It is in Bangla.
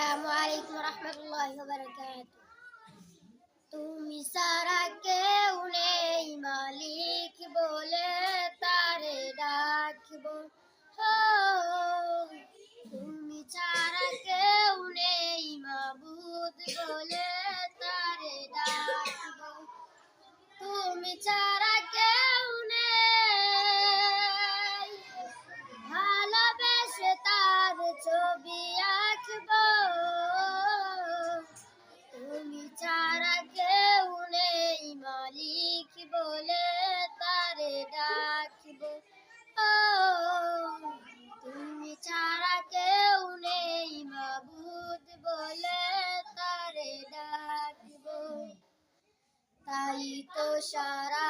আসসালামু রহমতুল্লাহি ওয়া বারাকাতুহু। তুমি সারা কেউ নেই মালিক বলে তারে ডাকবো। হো, তুমি ছাড়া কেউ নেই মাবুদ বলে তারে ডাকবো। তুমি ছাড়া কেউ নেই ভালোবেসে তার ছবি আঁকবো। তুমি ছাড়া কেউ নেই মালিক বলে তারে ডাকবো। ও, তুমি ছাড়া কেউ নেই মাবুদ বলে তারে ডাকবো। তাই তো সারা